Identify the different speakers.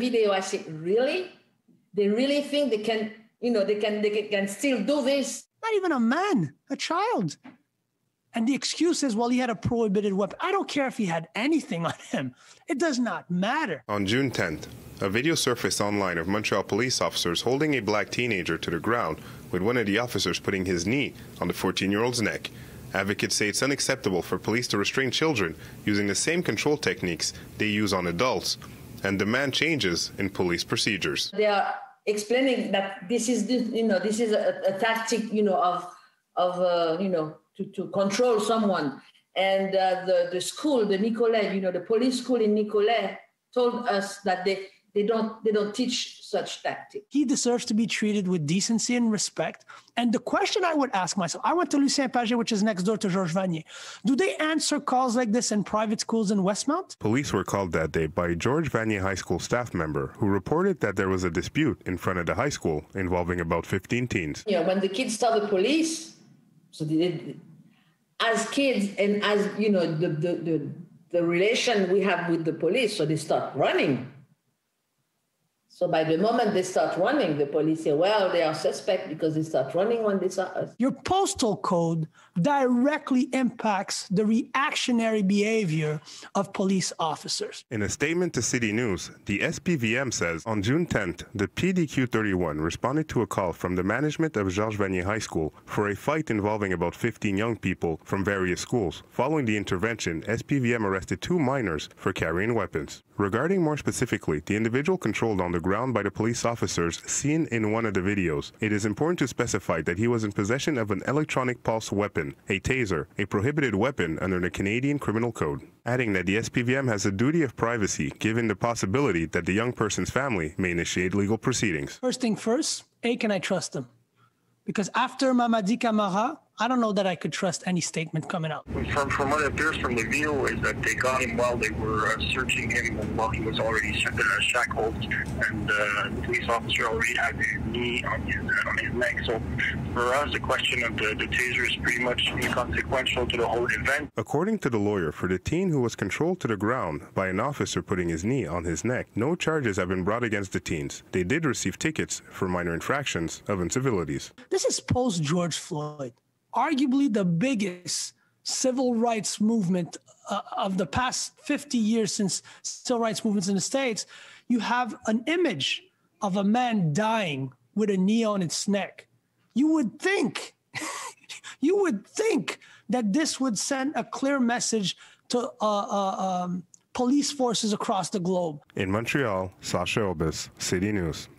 Speaker 1: video, I said, really? They really think they can, they can still do this?
Speaker 2: Not even a man, a child. And the excuse is, well, he had a prohibited weapon. I don't care if he had anything on him. It does not matter.
Speaker 3: On June 10th, a video surfaced online of Montreal police officers holding a black teenager to the ground, with one of the officers putting his knee on the 14-year-old's neck. Advocates say it's unacceptable for police to restrain children using the same control techniques they use on adults, and demand changes in police procedures.
Speaker 1: They are explaining that this is a tactic, to control someone. And the school, the Nicolet, the police school in Nicolet, told us that they don't teach such tactics.
Speaker 2: He deserves to be treated with decency and respect. And the question I would ask myself, I went to Lucien Pagé, which is next door to Georges Vanier. Do they answer calls like this in private schools in Westmount?
Speaker 3: Police were called that day by a Georges Vanier High School staff member who reported that there was a dispute in front of the high school involving about 15 teens.
Speaker 1: When the kids saw the police, so as kids and as, the relation we have with the police, so they start running. So by the moment they start running, the police say, well, they are suspect because they start running when they saw us.
Speaker 2: Your postal code directly impacts the reactionary behavior of police officers.
Speaker 3: In a statement to City News, the SPVM says on June 10th, the PDQ-31 responded to a call from the management of Georges Vanier High School for a fight involving about 15 young people from various schools. Following the intervention, SPVM arrested 2 minors for carrying weapons. Regarding more specifically the individual controlled on the ground by the police officers seen in one of the videos, it is important to specify that he was in possession of an electronic pulse weapon, a taser, a prohibited weapon under the Canadian Criminal Code, adding that the SPVM has a duty of privacy given the possibility that the young person's family may initiate legal proceedings.
Speaker 2: First thing first, can I trust him? Because after Mamadi Camara, I don't know that I could trust any statement coming out.
Speaker 4: From what appears from the video is that they got him while they were searching him while he was already shackled, and the police officer already had his knee on his neck. So for us, the question of the taser is pretty much inconsequential to the whole event.
Speaker 3: According to the lawyer for the teen who was controlled to the ground by an officer putting his knee on his neck, no charges have been brought against the teens. They did receive tickets for minor infractions of incivilities.
Speaker 2: This is post-George Floyd. Arguably the biggest civil rights movement of the past 50 years since civil rights movements in the States. You have an image of a man dying with a knee on its neck. You would think that this would send a clear message to police forces across the globe.
Speaker 3: In Montreal, Sacha Obas, City News.